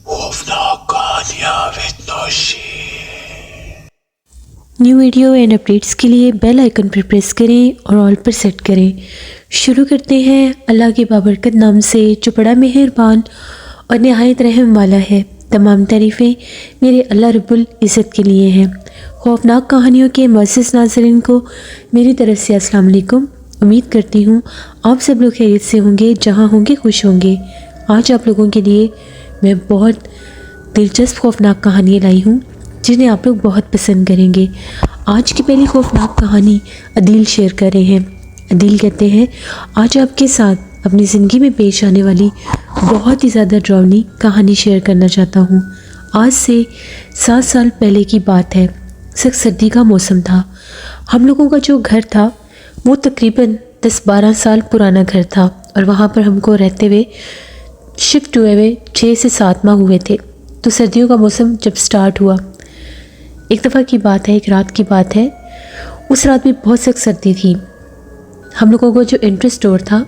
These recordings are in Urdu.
خوفناک کہانیاں with نوشی۔ نیو ویڈیو اینڈ اپڈیٹس کے لیے بیل آئیکن پر پریس کریں اور آل پر سیٹ کریں۔ شروع کرتے ہیں اللہ کے بابرکت نام سے جو بڑا مہربان اور نہایت رحم والا ہے۔ تمام تعریفیں میرے اللہ رب العزت کے لیے ہیں۔ خوفناک کہانیوں کے معزز ناظرین کو میری طرف سے السلام علیکم۔ امید کرتی ہوں آپ سب لوگ خیریت سے ہوں گے، جہاں ہوں گے خوش ہوں گے۔ آج آپ لوگوں کے لیے میں بہت دلچسپ خوفناک کہانیاں لائی ہوں جنہیں آپ لوگ بہت پسند کریں گے۔ آج کی پہلی خوفناک کہانی عدیل شیئر کر رہے ہیں۔ عدیل کہتے ہیں آج آپ کے ساتھ اپنی زندگی میں پیش آنے والی بہت ہی زیادہ ڈراؤنی کہانی شیئر کرنا چاہتا ہوں۔ آج سے 7 سال پہلے کی بات ہے۔ سخت سردی کا موسم تھا۔ ہم لوگوں کا جو گھر تھا وہ تقریباً 10-12 سال پرانا گھر تھا اور وہاں پر ہم کو رہتے ہوئے شفٹ ہوئے 6 سے 7 ماہ ہوئے تھے۔ تو سردیوں کا موسم جب سٹارٹ ہوا، ایک دفعہ کی بات ہے، ایک رات کی بات ہے، اس رات بھی بہت سخت سردی تھی۔ ہم لوگوں کو جو انٹرس ڈور تھا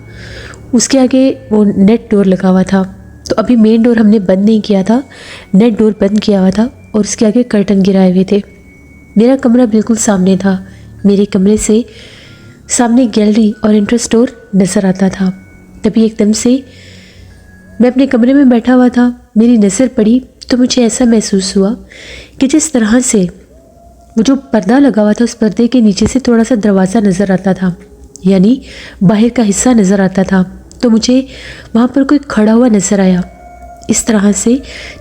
اس کے آگے وہ نیٹ ڈور لگا ہوا تھا، تو ابھی مین ڈور ہم نے بند نہیں کیا تھا، نیٹ ڈور بند کیا ہوا تھا اور اس کے آگے کرٹن گرائے ہوئے تھے۔ میرا کمرہ بالکل سامنے تھا۔ میرے کمرے سے سامنے گیلری اور انٹرس ڈور نظر آتا تھا۔ تبھی ایک دم سے میں اپنے کمرے میں بیٹھا ہوا تھا، میری نظر پڑی تو مجھے ایسا محسوس ہوا کہ جس طرح سے وہ جو پردہ لگا ہوا تھا اس پردے کے نیچے سے تھوڑا سا دروازہ نظر آتا تھا، یعنی باہر کا حصہ نظر آتا تھا، تو مجھے وہاں پر کوئی کھڑا ہوا نظر آیا، اس طرح سے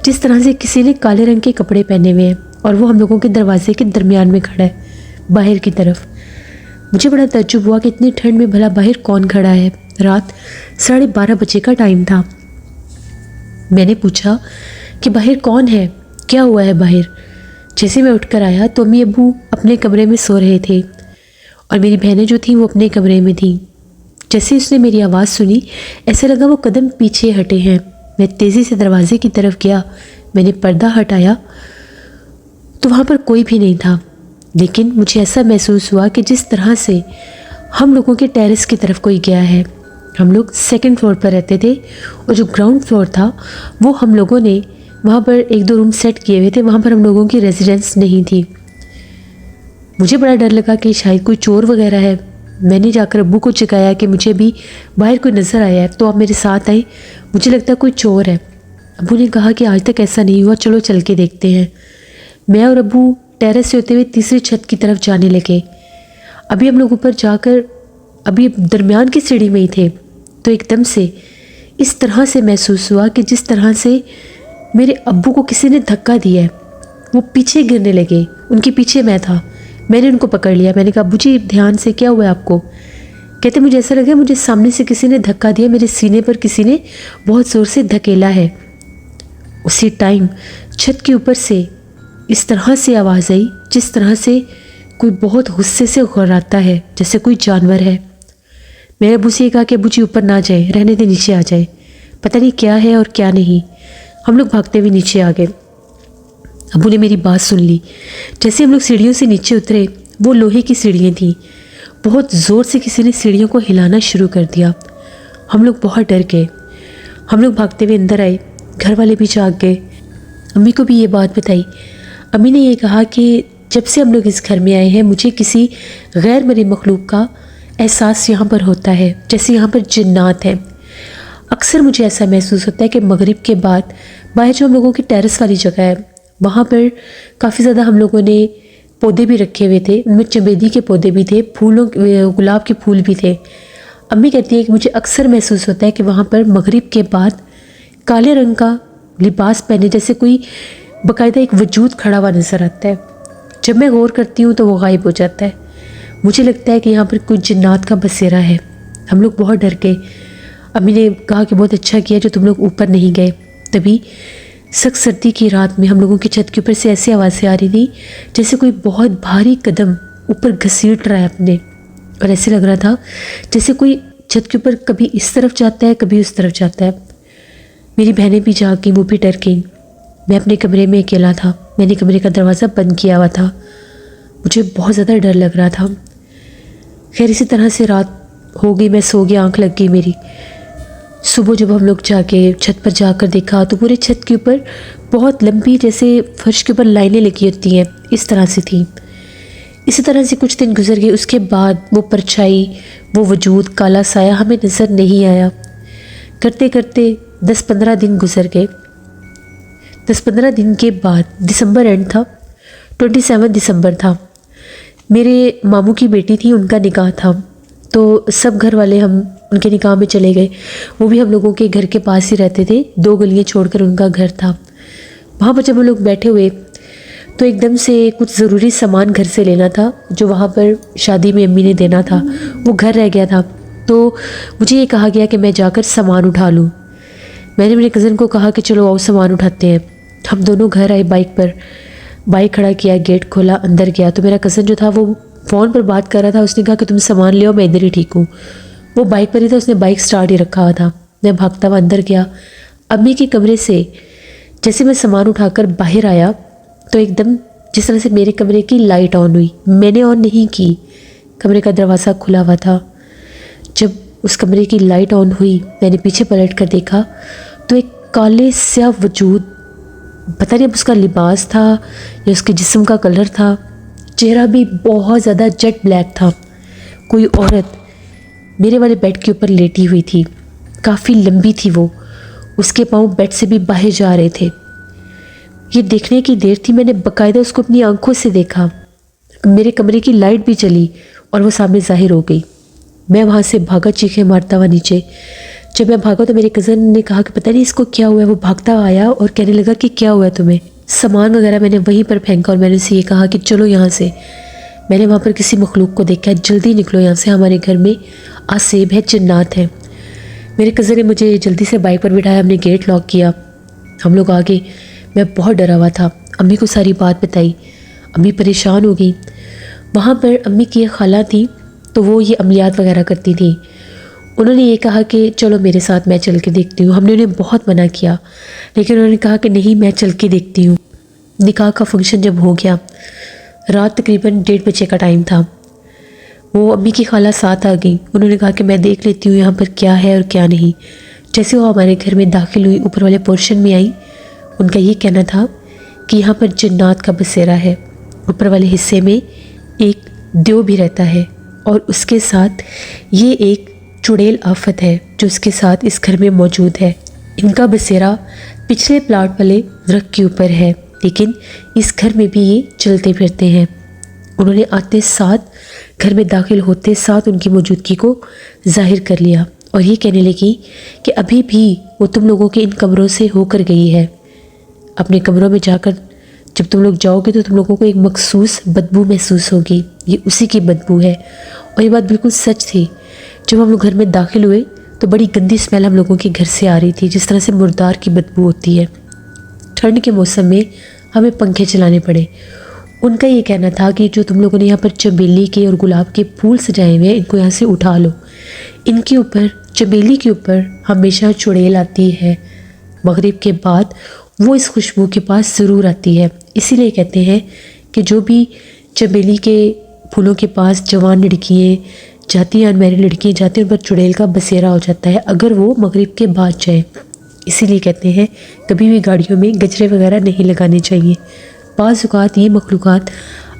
جس طرح سے کسی نے کالے رنگ کے کپڑے پہنے ہوئے ہیں اور وہ ہم لوگوں کے دروازے کے درمیان میں کھڑا ہے باہر کی طرف۔ مجھے بڑا تعجب ہوا کہ اتنی ٹھنڈ میں بھلا باہر کون کھڑا ہے۔ رات 12:30 بجے کا ٹائم تھا۔ میں نے پوچھا کہ باہر کون ہے، کیا ہوا ہے باہر؟ جیسے میں اٹھ کر آیا تو امی ابو اپنے کمرے میں سو رہے تھے اور میری بہنیں جو تھیں وہ اپنے کمرے میں تھیں۔ جیسے اس نے میری آواز سنی ایسے لگا وہ قدم پیچھے ہٹے ہیں۔ میں تیزی سے دروازے کی طرف گیا، میں نے پردہ ہٹایا تو وہاں پر کوئی بھی نہیں تھا، لیکن مجھے ایسا محسوس ہوا کہ جس طرح سے ہم لوگوں کے ٹیرس کی طرف کوئی گیا ہے۔ ہم لوگ 2nd فلور پر رہتے تھے اور جو گراؤنڈ فلور تھا وہ ہم لوگوں نے وہاں پر 1-2 روم سیٹ کیے ہوئے تھے، وہاں پر ہم لوگوں کی ریزیڈنس نہیں تھی۔ مجھے بڑا ڈر لگا کہ شاید کوئی چور وغیرہ ہے۔ میں نے جا کر ابو کو چکایا کہ مجھے بھی باہر کوئی نظر آیا ہے، تو آپ میرے ساتھ آئیں، مجھے لگتا ہے کوئی چور ہے۔ ابو نے کہا کہ آج تک ایسا نہیں ہوا، چلو چل کے دیکھتے ہیں۔ میں اور ابو ٹیرس سے ہوتے ہوئے تیسری چھت کی طرف جانے لگے۔ ابھی ہم لوگ اوپر جا کر ابھی درمیان کی سیڑھی میں ہی تھے تو ایک دم سے اس طرح سے محسوس ہوا کہ جس طرح سے میرے ابو کو کسی نے دھکا دیا ہے، وہ پیچھے گرنے لگے۔ ان کے پیچھے میں تھا، میں نے ان کو پکڑ لیا۔ میں نے کہا ابو جی دھیان سے، کیا ہوا ہے آپ کو؟ کہتے مجھے ایسا لگا مجھے سامنے سے کسی نے دھکا دیا، میرے سینے پر کسی نے بہت زور سے دھکیلا ہے۔ اسی ٹائم چھت کے اوپر سے اس طرح سے آواز آئی جس طرح سے کوئی بہت غصے سے غراتا ہے، جیسے کوئی جانور ہے۔ میں نے ابو سے کہا کہ ابو جی اوپر نہ جائیں، رہنے دیں، نیچے آ جائیں، پتہ نہیں کیا ہے اور کیا نہیں۔ ہم لوگ بھاگتے ہوئے نیچے آ گئے۔ ابو نے میری بات سن لی۔ جیسے ہم لوگ سیڑھیوں سے نیچے اترے، وہ لوہے کی سیڑھیاں تھیں، بہت زور سے کسی نے سیڑھیوں کو ہلانا شروع کر دیا۔ ہم لوگ بہت ڈر گئے۔ ہم لوگ بھاگتے ہوئے اندر آئے، گھر والے بھی جاگ گئے۔ امی کو بھی یہ بات بتائی۔ امی نے یہ کہا کہ جب سے ہم لوگ اس گھر میں آئے ہیں مجھے کسی غیر مرئی مخلوق کا احساس یہاں پر ہوتا ہے، جیسے یہاں پر جنات ہیں۔ اکثر مجھے ایسا محسوس ہوتا ہے کہ مغرب کے بعد باہر جو ہم لوگوں کی ٹیرس والی جگہ ہے وہاں پر کافی زیادہ ہم لوگوں نے پودے بھی رکھے ہوئے تھے، ان میں چمیلی کے پودے بھی تھے، گلاب کے پھول بھی تھے۔ امی کہتی ہے کہ مجھے اکثر محسوس ہوتا ہے کہ وہاں پر مغرب کے بعد کالے رنگ کا لباس پہنے جیسے کوئی باقاعدہ ایک وجود کھڑا ہوا نظر آتا ہے۔ جب میں غور کرتی ہوں تو وہ غائب ہو جاتا ہے۔ مجھے لگتا ہے کہ یہاں پر کوئی جنات کا بسیرا ہے۔ ہم لوگ بہت ڈر گئے۔ امی نے کہا کہ بہت اچھا کیا جو تم لوگ اوپر نہیں گئے۔ تبھی سخت سردی کی رات میں ہم لوگوں کی چھت کے اوپر سے ایسی آوازیں آ رہی تھی جیسے کوئی بہت بھاری قدم اوپر گھسیٹ رہا ہے اپنے، اور ایسے لگ رہا تھا جیسے کوئی چھت کے اوپر کبھی اس طرف جاتا ہے کبھی اس طرف جاتا ہے۔ میری بہنیں بھی جاگ گئیں، وہ بھی ڈر گئیں۔ میں اپنے کمرے میں اکیلا تھا، میں نے کمرے کا دروازہ بند کیا ہوا تھا، مجھے بہت زیادہ ڈر لگ رہا تھا۔ خیر اسی طرح سے رات ہو گئی، میں سو گیا، آنکھ لگ گئی میری۔ صبح جب ہم لوگ جا کے چھت پر جا کر دیکھا تو پورے چھت کے اوپر بہت لمبی جیسے فرش کے اوپر لائنیں لگی ہوتی ہیں اس طرح سے تھیں۔ اسی طرح سے کچھ دن گزر گئے، اس کے بعد وہ پرچھائی، وہ وجود، کالا سایہ ہمیں نظر نہیں آیا۔ کرتے کرتے 10-15 دن گزر گئے۔ 10-15 دن کے بعد دسمبر اینڈ تھا، 27 دسمبر تھا، میرے ماموں کی بیٹی تھی، ان کا نکاح تھا، تو سب گھر والے ہم ان کے نکاح میں چلے گئے۔ وہ بھی ہم لوگوں کے گھر کے پاس ہی رہتے تھے، 2 گلیاں چھوڑ کر ان کا گھر تھا۔ وہاں پر جب ہم لوگ بیٹھے ہوئے تو ایک دم سے کچھ ضروری سامان گھر سے لینا تھا جو وہاں پر شادی میں امی نے دینا تھا، وہ گھر رہ گیا تھا، تو مجھے یہ کہا گیا کہ میں جا کر سامان اٹھا لوں۔ میں نے میرے کزن کو کہا کہ چلو آؤ سامان اٹھاتے ہیں۔ ہم دونوں گھر آئے بائک پر، بائک کھڑا کیا، گیٹ کھولا، اندر گیا تو میرا کزن جو تھا وہ فون پر بات کر رہا تھا۔ اس نے کہا کہ تم سامان لے آؤ، میں ادھر ہی ٹھیک ہوں۔ وہ بائک پر ہی تھا، اس نے بائک سٹارٹ ہی رکھا ہوا تھا۔ میں بھاگتا ہوا اندر گیا، امی کے کمرے سے جیسے میں سامان اٹھا کر باہر آیا تو ایک دم جس طرح سے میرے کمرے کی لائٹ آن ہوئی، میں نے آن نہیں کی، کمرے کا دروازہ کھلا ہوا تھا۔ جب اس کمرے کی لائٹ آن ہوئی، میں نے پیچھے پلٹ کر دیکھا تو ایک کالے سیاہ وجود، پتہ نہیں اب اس کا لباس تھا یا اس کے جسم کا کلر تھا، چہرہ بھی بہت زیادہ جیٹ بلیک تھا، کوئی عورت میرے والے بیڈ کے اوپر لیٹی ہوئی تھی، کافی لمبی تھی وہ، اس کے پاؤں بیڈ سے بھی باہر جا رہے تھے۔ یہ دیکھنے کی دیر تھی، میں نے باقاعدہ اس کو اپنی آنکھوں سے دیکھا، میرے کمرے کی لائٹ بھی چلی اور وہ سامنے ظاہر ہو گئی۔ میں وہاں سے بھاگا چیخیں مارتا ہوا نیچے۔ جب میں بھاگا تو میرے کزن نے کہا کہ پتہ نہیں اس کو کیا ہوا ہے، وہ بھاگتا ہوا آیا اور کہنے لگا کہ کیا ہوا ہے تمہیں؟ سامان وغیرہ میں نے وہیں پر پھینکا اور میں نے اسے یہ کہا کہ چلو یہاں سے۔ میں نے وہاں پر کسی مخلوق کو دیکھا، جلدی نکلو یہاں سے، ہمارے گھر میں آسیب ہے، جنات ہیں۔ میرے کزن نے مجھے جلدی سے بائک پر بٹھایا، ہم نے گیٹ لاک کیا، ہم لوگ آگے۔ میں بہت ڈرا ہوا تھا، امی کو ساری بات بتائی، امی پریشان ہو گئی۔ وہاں پر امی کی ایک خالہ تھی تو وہ یہ عملیات وغیرہ کرتی تھی، انہوں نے یہ کہا کہ چلو میرے ساتھ، میں چل کے دیکھتی ہوں۔ ہم نے انہیں بہت منع کیا لیکن انہوں نے کہا کہ نہیں، میں چل کے دیکھتی ہوں۔ نکاح کا فنکشن جب ہو گیا، رات تقریباً 1:30 بجے کا ٹائم تھا، وہ امی کی خالہ ساتھ آ گئی، انہوں نے کہا کہ میں دیکھ لیتی ہوں یہاں پر کیا ہے اور کیا نہیں۔ جیسے وہ ہمارے گھر میں داخل ہوئی، اوپر والے پورشن میں آئی، ان کا یہ کہنا تھا کہ یہاں پر جنات کا بسیرا ہے، اوپر والے حصے میں ایک دیو بھی رہتا ہے اور اس کے ساتھ یہ ایک چڑیل آفت ہے جو اس کے ساتھ اس گھر میں موجود ہے۔ ان کا بسیرا پچھلے پلاٹ والے درخت کے اوپر ہے لیکن اس گھر میں بھی یہ چلتے پھرتے ہیں۔ انہوں نے آتے ساتھ، گھر میں داخل ہوتے ساتھ ان کی موجودگی کو ظاہر کر لیا اور یہ کہنے لگی کہ ابھی بھی وہ تم لوگوں کے ان کمروں سے ہو کر گئی ہے، اپنے کمروں میں جا کر جب تم لوگ جاؤ گے تو تم لوگوں کو ایک مخصوص بدبو محسوس ہوگی، یہ اسی کی بدبو ہے۔ اور یہ بات بالکل سچ تھی۔ جب ہم لوگ گھر میں داخل ہوئے تو بڑی گندی اسمیل ہم لوگوں کے گھر سے آ رہی تھی، جس طرح سے مردار کی بدبو ہوتی ہے۔ ٹھنڈ کے موسم میں ہمیں پنکھے چلانے پڑے۔ ان کا یہ کہنا تھا کہ جو تم لوگوں نے یہاں پر چمیلی کے اور گلاب کے پھول سجائے ہوئے ہیں، ان کو یہاں سے اٹھا لو۔ ان کے اوپر، چمیلی کے اوپر ہمیشہ چڑیل آتی ہے، مغرب کے بعد وہ اس خوشبو کے پاس ضرور آتی ہے۔ اسی لیے کہتے ہیں کہ جو بھی چمیلی کے پھولوں کے پاس جوان لڑکیاں جاتی ہیں، انمیرڈ لڑکیاں جاتی ہیں، ان پر چڑیل کا بسیرا ہو جاتا ہے اگر وہ مغرب کے بعد جائیں۔ اسی لیے کہتے ہیں کبھی بھی گاڑیوں میں گجرے وغیرہ نہیں لگانے چاہیے۔ بعض اوقات یہ مخلوقات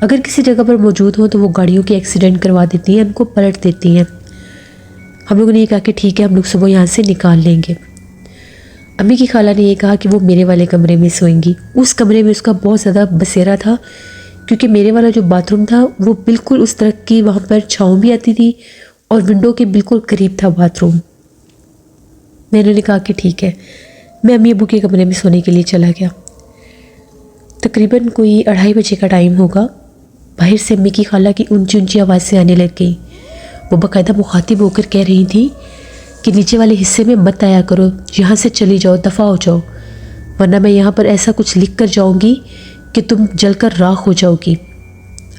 اگر کسی جگہ پر موجود ہوں تو وہ گاڑیوں کے ایکسیڈنٹ کروا دیتی ہیں، ان کو پلٹ دیتی ہیں۔ ہم لوگوں نے یہ کہا کہ ٹھیک ہے، ہم لوگ صبح یہاں سے نکال لیں گے۔ امی کی خالہ نے یہ کہا کہ وہ میرے والے کمرے میں سوئیں گی۔ اس کمرے میں اس کا بہت زیادہ بسیرا تھا کیونکہ میرے والا جو باتھ روم تھا وہ بالکل اس درخت کی وہاں پر چھاؤں بھی آتی تھی اور ونڈو کے بالکل قریب تھا باتھ روم۔ میں نے کہا کہ ٹھیک ہے، میں امی ابو کے کمرے میں سونے کے لیے چلا گیا۔ تقریباً کوئی 2:30 بجے کا ٹائم ہوگا، باہر سے امی کی خالہ کی اونچی اونچی آوازیں آنے لگ گئی۔ وہ باقاعدہ مخاطب ہو کر کہہ رہی تھی کہ نیچے والے حصے میں مت آیا کرو، یہاں سے چلی جاؤ، دفع ہو جاؤ، ورنہ میں یہاں پر ایسا کچھ لکھ کر جاؤں گی کہ تم جل کر راکھ ہو جاؤ گی۔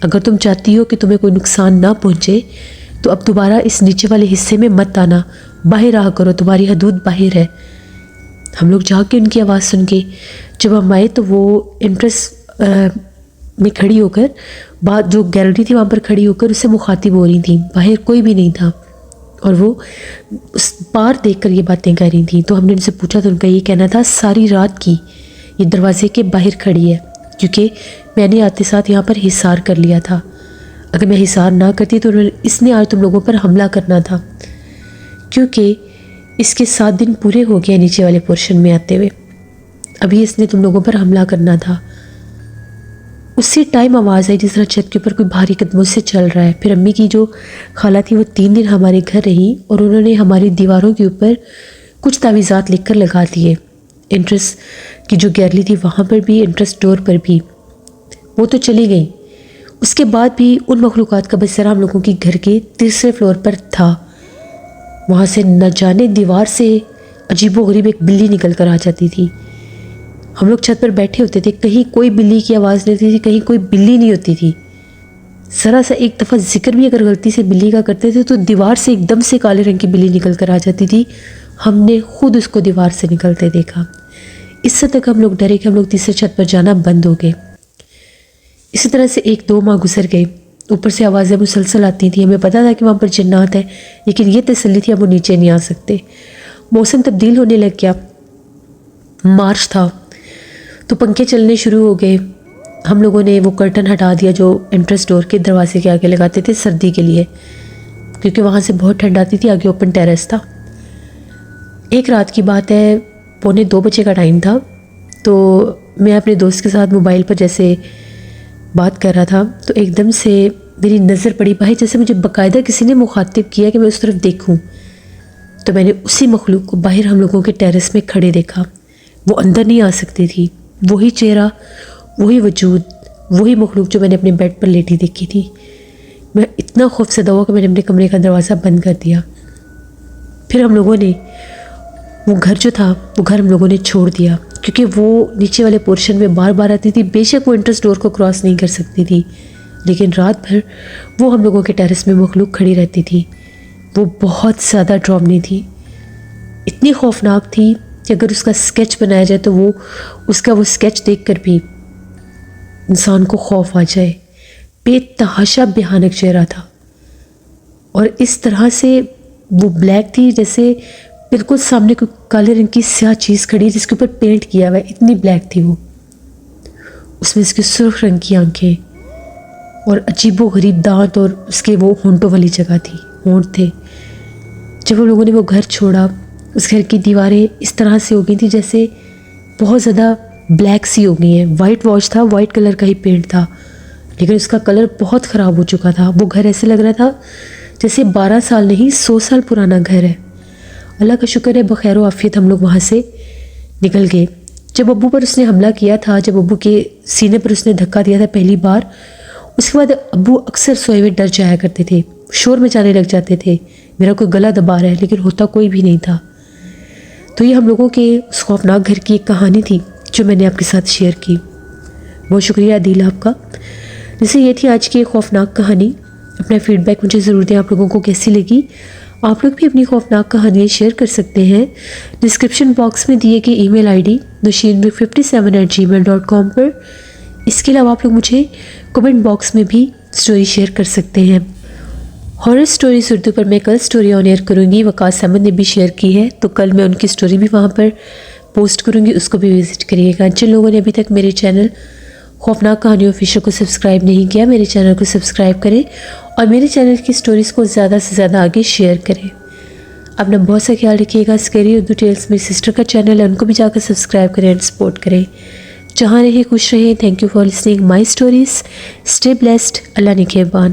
اگر تم چاہتی ہو کہ تمہیں کوئی نقصان نہ پہنچے تو اب دوبارہ اس نیچے والے حصے میں مت آنا، باہر رہا کرو، تمہاری حدود باہر ہے۔ ہم لوگ جا کے ان کی آواز سن کے جب ہم آئے تو وہ انٹرس میں کھڑی ہو کر، بعد جو گیلری تھی وہاں پر کھڑی ہو کر اس سے مخاطب ہو رہی تھیں، باہر کوئی بھی نہیں تھا اور وہ اس بار دیکھ کر یہ باتیں کہہ رہی تھیں. تو ہم نے ان سے پوچھا تو ان کا یہ کہنا تھا ساری رات کی یہ دروازے کے باہر کھڑی ہے، کیونکہ میں نے آتے ساتھ یہاں پر حصار کر لیا تھا. اگر میں حصار نہ کرتی تو اس نے آج تم لوگوں پر حملہ کرنا تھا، کیونکہ اس کے 7 دن پورے ہو گئے نیچے والے پورشن میں آتے ہوئے. ابھی اس نے تم لوگوں پر حملہ کرنا تھا. اسی ٹائم آواز آئی جس طرح چھت کے اوپر کوئی بھاری قدموں سے چل رہا ہے. پھر امی کی جو خالہ تھی وہ 3 دن ہمارے گھر رہی اور انہوں نے ہماری دیواروں کے اوپر کچھ تعویذات لکھ کر لگا دیے. انٹرس کی جو گیلری تھی وہاں پر بھی، انٹرس ڈور پر بھی. وہ تو چلی گئیں. اس کے بعد بھی ان مخلوقات کا بسیرا ہم لوگوں کی گھر کے 3رے فلور پر تھا. وہاں سے نہ جانے دیوار سے عجیب و غریب ایک بلی نکل کر آ جاتی تھی. ہم لوگ چھت پر بیٹھے ہوتے تھے، کہیں کوئی بلی کی آواز نہیں ہوتی تھی، کہیں کوئی بلی نہیں ہوتی تھی. ذرا سا ایک دفعہ ذکر بھی اگر غلطی سے بلی کا کرتے تھے تو دیوار سے ایک دم سے کالے رنگ کی بلی نکل کر آ جاتی تھی. ہم نے خود اس کو دیوار سے نکلتے دیکھا. اس حد تک ہم لوگ ڈرے کہ ہم لوگ 3رے چھت پر جانا بند ہو گئے. اسی طرح سے 1-2 ماہ گزر گئے. اوپر سے آوازیں مسلسل آتی تھیں. ہمیں پتہ تھا کہ وہاں پر جنات ہیں، لیکن یہ تسلی تھی اب وہ نیچے نہیں آ سکتے. موسم تبدیل ہونے لگ گیا. مارچ تھا تو پنکھے چلنے شروع ہو گئے. ہم لوگوں نے وہ کرٹن ہٹا دیا جو انٹرس ڈور کے دروازے کے آگے لگاتے تھے سردی کے لیے، کیونکہ وہاں سے بہت ٹھنڈ آتی تھی. آگے اوپن ٹیرس تھا. ایک رات کی بات ہے، 1:45 بجے کا ٹائم تھا. تو میں اپنے دوست کے ساتھ موبائل پر جیسے بات کر رہا تھا تو ایک دم سے میری نظر پڑی باہر، جیسے مجھے باقاعدہ کسی نے مخاطب کیا کہ میں اس طرف دیکھوں. تو میں نے اسی مخلوق کو باہر ہم لوگوں کے ٹیرس میں کھڑے دیکھا. وہ اندر نہیں آ سکتی تھی. وہی چہرہ، وہی وجود، وہی مخلوق جو میں نے اپنے بیڈ پر لیٹی دیکھی تھی. میں اتنا خوفزدہ ہوا کہ میں نے اپنے کمرے کا دروازہ بند کر دیا. پھر ہم لوگوں نے وہ گھر جو تھا وہ گھر ہم لوگوں نے چھوڑ دیا، کیونکہ وہ نیچے والے پورشن میں بار بار آتی تھی. بے شک وہ انٹرس ڈور کو کراس نہیں کر سکتی تھی، لیکن رات بھر وہ ہم لوگوں کے ٹیرس میں مخلوق کھڑی رہتی تھی. وہ بہت زیادہ ڈراؤنی تھی، اتنی خوفناک تھی کہ اگر اس کا اسکیچ بنایا جائے تو وہ اس کا وہ اسکیچ دیکھ کر بھی انسان کو خوف آ جائے. بے تحاشا بھیانک چہرہ تھا، اور اس طرح سے وہ بلیک تھی جیسے بالکل سامنے کوئی کالے رنگ کی سیاہ چیز کھڑی جس کے اوپر پینٹ کیا ہوا ہے. اتنی بلیک تھی وہ. اس میں اس کی سرخ رنگ کی آنکھیں اور عجیب و غریب دانت، اور اس کے وہ ہونٹوں والی جگہ تھی، ہونٹ تھے. جب ہم لوگوں نے وہ گھر چھوڑا، اس گھر کی دیواریں اس طرح سے ہو گئی تھیں جیسے بہت زیادہ بلیک سی ہو گئی ہیں. وائٹ واش تھا، وائٹ کلر کا ہی پینٹ تھا، لیکن اس کا کلر بہت خراب ہو چکا تھا. وہ گھر ایسے لگ رہا تھا جیسے 12 سال نہیں 100 سال پرانا گھر ہے. اللہ کا شکر ہے بخیر و عافیت ہم لوگ وہاں سے نکل گئے. جب ابو پر اس نے حملہ کیا تھا، جب ابو کے سینے پر اس نے دھکا دیا تھا پہلی بار، اس کے بعد ابو اکثر سوئے ہوئے ڈر جایا کرتے تھے، شور مچانے لگ جاتے تھے میرا کوئی گلا دبا رہا ہے، لیکن ہوتا کوئی بھی نہیں تھا. تو یہ ہم لوگوں کے اس خوفناک گھر کی ایک کہانی تھی جو میں نے آپ کے ساتھ شیئر کی. بہت شکریہ عدیل آپ کا. جیسے یہ تھی آج کی خوفناک کہانی. اپنا فیڈ بیک مجھے ضرور دیں، آپ لوگوں کو کیسی لگی. آپ لوگ بھی اپنی خوفناک کہانیاں شیئر کر سکتے ہیں ڈسکرپشن باکس میں دیے گئے ای میل آئی ڈی nushinmik57@gmail.com پر. اس کے علاوہ آپ لوگ مجھے کمنٹ باکس میں بھی سٹوری شیئر کر سکتے ہیں. ہارر سٹوریز اردو پر میں کل سٹوری آن ایئر کروں گی. وقاص احمد نے بھی شیئر کی ہے، تو کل میں ان کی سٹوری بھی وہاں پر پوسٹ کروں گی، اس کو بھی وزٹ کریے گا. جن لوگوں نے ابھی تک میرے چینل خوفناک کہانیوں آفیشیل کو سبسکرائب نہیں کیا، میرے چینل کو سبسکرائب کریں اور میرے چینل کی سٹوریز کو زیادہ سے زیادہ آگے شیئر کریں. اپنا بہت سا خیال رکھیے گا. اسکیری اردو ٹیلز میری سسٹر کا چینل ہے، ان کو بھی جا کر سبسکرائب کریں اینڈ سپورٹ کریں. جہاں رہیں خوش رہیں. Thank you for listening my stories. Stay blessed. اللہ نگہبان.